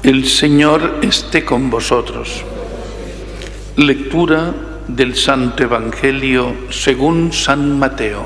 El Señor esté con vosotros. Lectura del Santo Evangelio según San Mateo.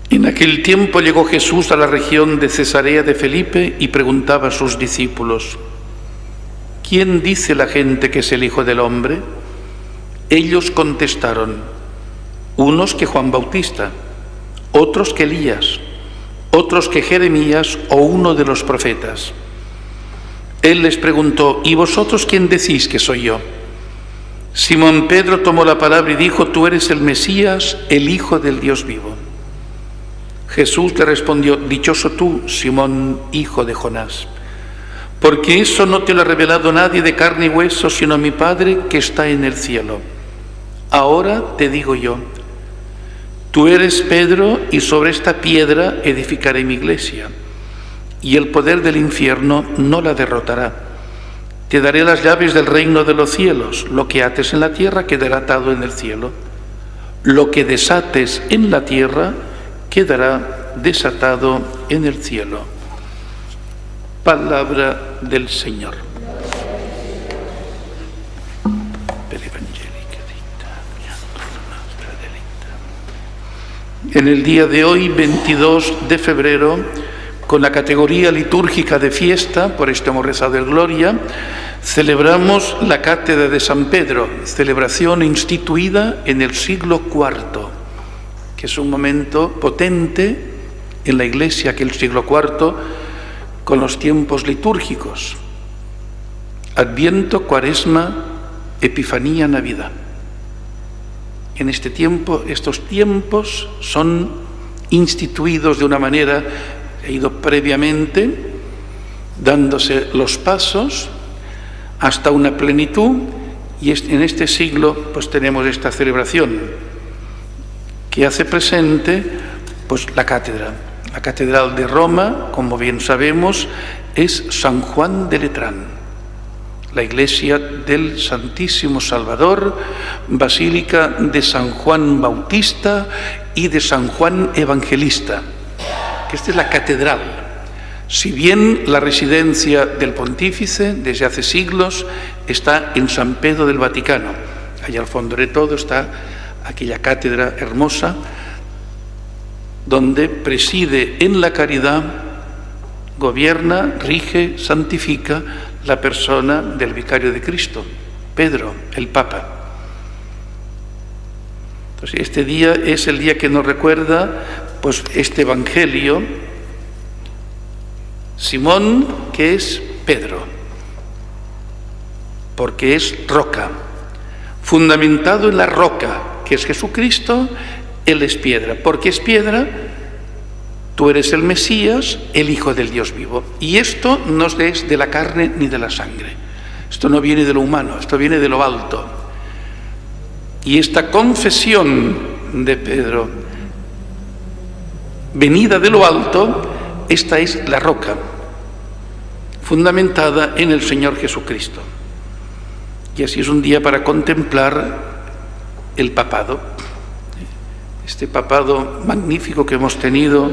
En aquel tiempo llegó Jesús a la región de Cesarea de Felipe y preguntaba a sus discípulos: ¿quién dice la gente que es el Hijo del Hombre? Ellos contestaron: unos que Juan Bautista, otros que Elías, otros que Jeremías o uno de los profetas. Él les preguntó: ¿y vosotros quién decís que soy yo? Simón Pedro tomó la palabra y dijo: tú eres el Mesías, el Hijo del Dios vivo. Jesús le respondió: dichoso tú, Simón, hijo de Jonás, porque eso no te lo ha revelado nadie de carne y hueso, sino mi Padre que está en el cielo. Ahora te digo yo: tú eres Pedro, y sobre esta piedra edificaré mi iglesia, y el poder del infierno no la derrotará. Te daré las llaves del reino de los cielos. Lo que ates en la tierra quedará atado en el cielo. Lo que desates en la tierra quedará desatado en el cielo. Palabra del Señor. En el día de hoy, 22 de febrero, con la categoría litúrgica de fiesta, por esto hemos rezado el Gloria, celebramos la Cátedra de San Pedro, celebración instituida en el siglo IV, que es un momento potente en la Iglesia, que el siglo IV, con los tiempos litúrgicos: Adviento, Cuaresma, Epifanía, Navidad. En este tiempo, estos tiempos son instituidos de una manera que ha ido previamente dándose los pasos hasta una plenitud, y en este siglo pues tenemos esta celebración que hace presente pues la cátedra. La catedral de Roma, como bien sabemos, es San Juan de Letrán, la iglesia del Santísimo Salvador, basílica de San Juan Bautista y de San Juan Evangelista, que esta es la catedral. Si bien la residencia del pontífice desde hace siglos está en San Pedro del Vaticano, allá al fondo de todo está aquella cátedra hermosa donde preside en la caridad, gobierna, rige, santifica la persona del vicario de Cristo, Pedro, el Papa. Entonces, este día es el día que nos recuerda pues este Evangelio. Simón, que es Pedro, porque es roca, fundamentado en la roca, que es Jesucristo. Él es piedra. ¿Por qué es piedra? Tú eres el Mesías, el Hijo del Dios vivo. Y esto no es de la carne ni de la sangre. Esto no viene de lo humano, esto viene de lo alto. Y esta confesión de Pedro, venida de lo alto, esta es la roca, fundamentada en el Señor Jesucristo. Y así es un día para contemplar el papado. Este papado magnífico que hemos tenido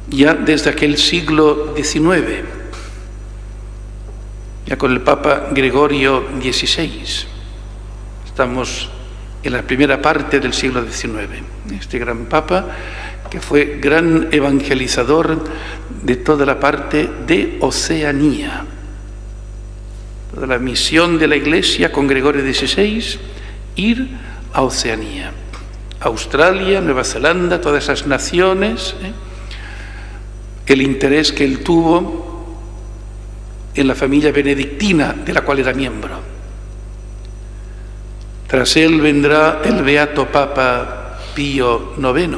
ya desde aquel siglo XIX, ya con el Papa Gregorio XVI. Estamos en la primera parte del siglo XIX. Este gran Papa, que fue gran evangelizador de toda la parte de Oceanía. Toda la misión de la Iglesia con Gregorio XVI, ir a Oceanía. Australia, Nueva Zelanda, todas esas naciones, el interés que él tuvo en la familia benedictina de la cual era miembro. Tras él vendrá el beato Papa Pío IX,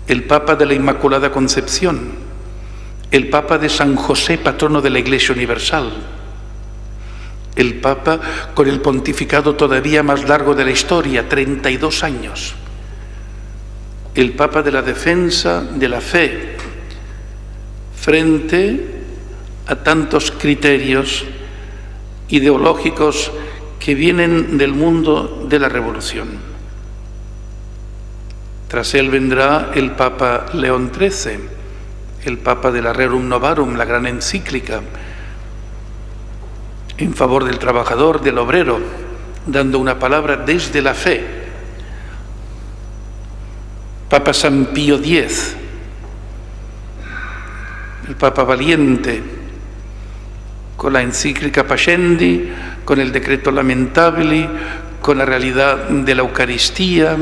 el Papa de la Inmaculada Concepción, el Papa de San José, patrono de la Iglesia Universal, el Papa con el pontificado todavía más largo de la historia, 32 años. El Papa de la defensa de la fe frente a tantos criterios ideológicos que vienen del mundo de la revolución. Tras él vendrá el Papa León XIII, el Papa de la Rerum Novarum, la gran encíclica en favor del trabajador, del obrero, dando una palabra desde la fe. Papa San Pío X, el Papa valiente, con la encíclica Pascendi, con el decreto Lamentabili, con la realidad de la Eucaristía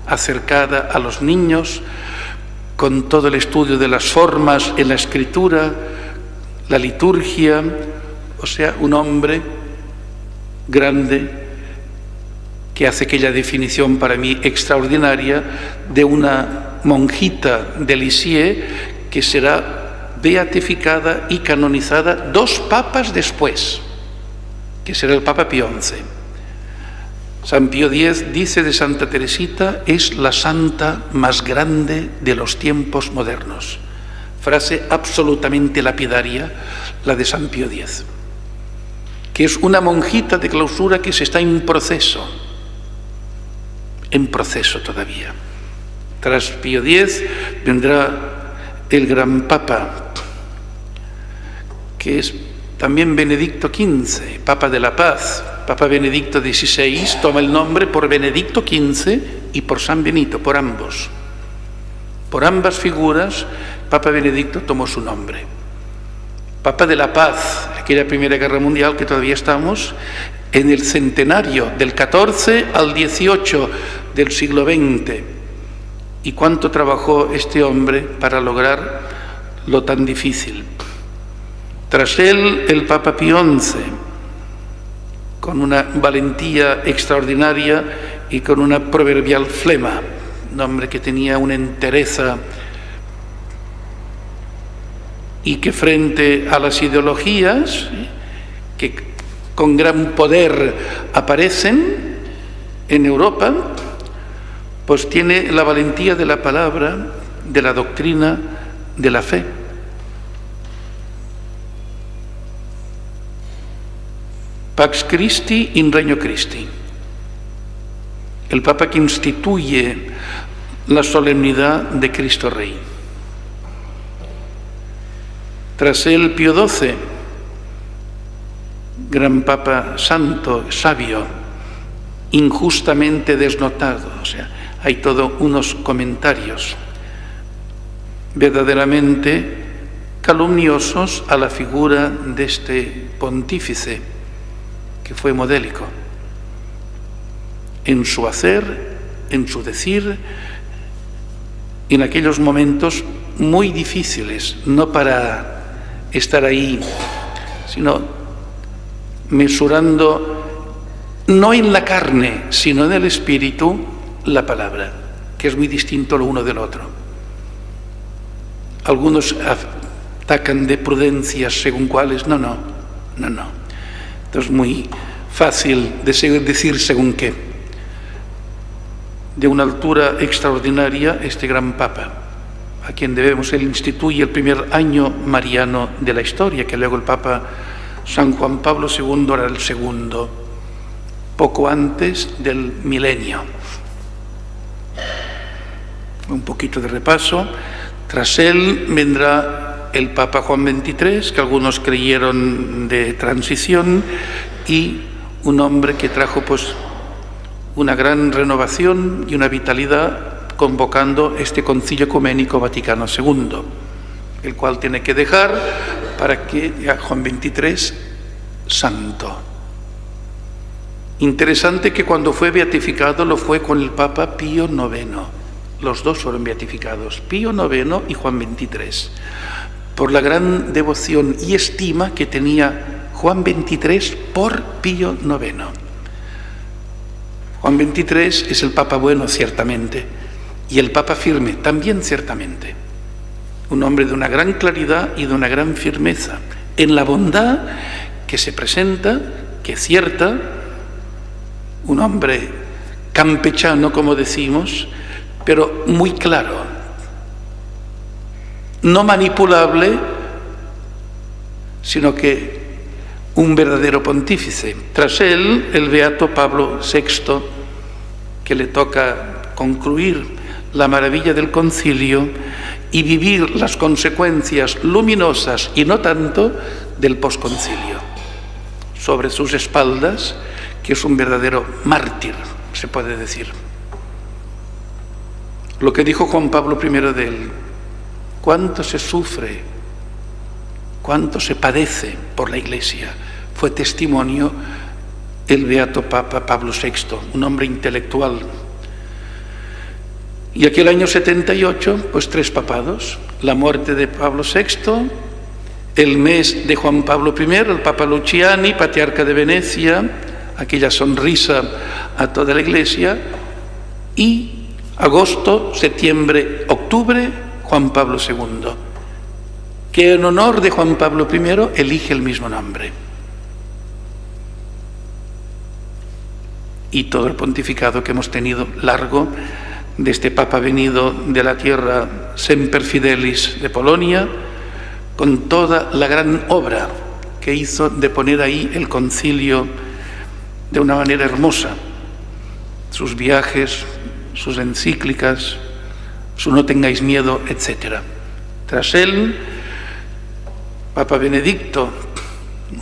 acercada a los niños, con todo el estudio de las formas en la Escritura, la liturgia, o sea, un hombre grande que hace aquella definición para mí extraordinaria de una monjita de Lisieux que será beatificada y canonizada 2 papas después, que será el Papa Pío XI. San Pío X dice de Santa Teresita: es la santa más grande de los tiempos modernos. Frase absolutamente lapidaria, la de San Pío X, que es una monjita de clausura que se está en proceso todavía. Tras Pío X vendrá el gran Papa, que es también Benedicto XV, Papa de la Paz. Papa Benedicto XVI toma el nombre por Benedicto XV y por San Benito, por ambos. Por ambas figuras, Papa Benedicto tomó su nombre. Papa de la Paz, aquella Primera Guerra Mundial que todavía estamos en el centenario, del 14 al 18 del siglo XX. ¿Y cuánto trabajó este hombre para lograr lo tan difícil? Tras él, el Papa Pío XI, con una valentía extraordinaria y con una proverbial flema, un hombre que tenía una entereza y que frente a las ideologías que con gran poder aparecen en Europa, pues tiene la valentía de la palabra, de la doctrina, de la fe. Pax Christi in Regno Christi, el Papa que instituye la solemnidad de Cristo Rey. Tras él, Pío XII, gran Papa santo, sabio, injustamente desnotado. O sea, hay todos unos comentarios verdaderamente calumniosos a la figura de este pontífice, que fue modélico en su hacer, en su decir, en aquellos momentos muy difíciles, no para estar ahí, sino mesurando, no en la carne, sino en el espíritu, la palabra, que es muy distinto lo uno del otro. Algunos atacan de prudencias según cuáles, no. Entonces es muy fácil decir según qué. De una altura extraordinaria este gran Papa, a quien debemos, él instituye el primer año mariano de la historia, que luego el Papa San Juan Pablo II era el segundo, poco antes del milenio. Un poquito de repaso. Tras él vendrá el Papa Juan XXIII, que algunos creyeron de transición, y un hombre que trajo pues una gran renovación y una vitalidad, convocando este Concilio Ecuménico Vaticano II, el cual tiene que dejar para que a Juan XXIII santo. Interesante que cuando fue beatificado lo fue con el Papa Pío IX. Los dos fueron beatificados, Pío IX y Juan XXIII, por la gran devoción y estima que tenía Juan XXIII por Pío IX. Juan XXIII es el Papa bueno, ciertamente, y el Papa firme, también ciertamente. Un hombre de una gran claridad y de una gran firmeza en la bondad que se presenta, que es cierta, un hombre campechano, como decimos, pero muy claro, no manipulable, sino que un verdadero pontífice. Tras él, el beato Pablo VI, que le toca concluir la maravilla del concilio y vivir las consecuencias luminosas y no tanto del posconcilio. Sobre sus espaldas, que es un verdadero mártir, se puede decir. Lo que dijo Juan Pablo I de él: cuánto se sufre, cuánto se padece por la Iglesia, fue testimonio el beato Papa Pablo VI, un hombre intelectual. Y aquel año 78, pues 3 papados: la muerte de Pablo VI, el mes de Juan Pablo I, el Papa Luciani, patriarca de Venecia, aquella sonrisa a toda la Iglesia, y agosto, septiembre, octubre, Juan Pablo II, que en honor de Juan Pablo I elige el mismo nombre. Y todo el pontificado que hemos tenido largo de este Papa venido de la tierra Semper Fidelis de Polonia, con toda la gran obra que hizo de poner ahí el concilio de una manera hermosa, sus viajes, sus encíclicas, su no tengáis miedo, etc. Tras él, Papa Benedicto,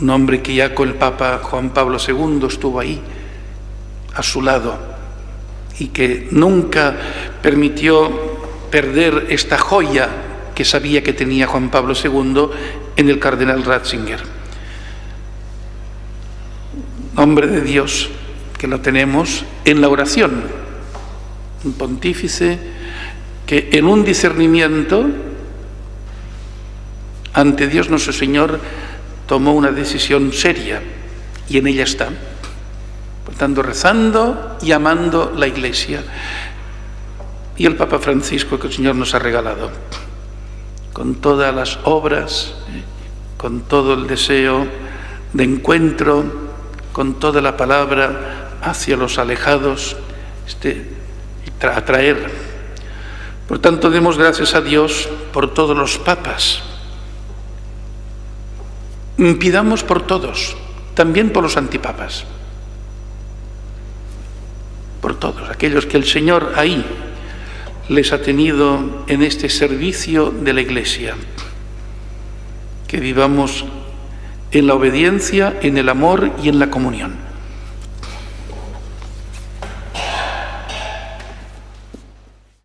un hombre que ya con el Papa Juan Pablo II estuvo ahí, a su lado, y que nunca permitió perder esta joya que sabía que tenía Juan Pablo II en el cardenal Ratzinger. Hombre de Dios, que lo tenemos en la oración, un pontífice que en un discernimiento ante Dios nuestro Señor tomó una decisión seria, y en ella está. Por tanto, rezando y amando la Iglesia. Y el Papa Francisco que el Señor nos ha regalado, con todas las obras, con todo el deseo de encuentro, con toda la palabra hacia los alejados, atraer. Por tanto, demos gracias a Dios por todos los papas. Pidamos por todos, también por los antipapas. Por todos, aquellos que el Señor ahí les ha tenido en este servicio de la Iglesia. Que vivamos en la obediencia, en el amor y en la comunión.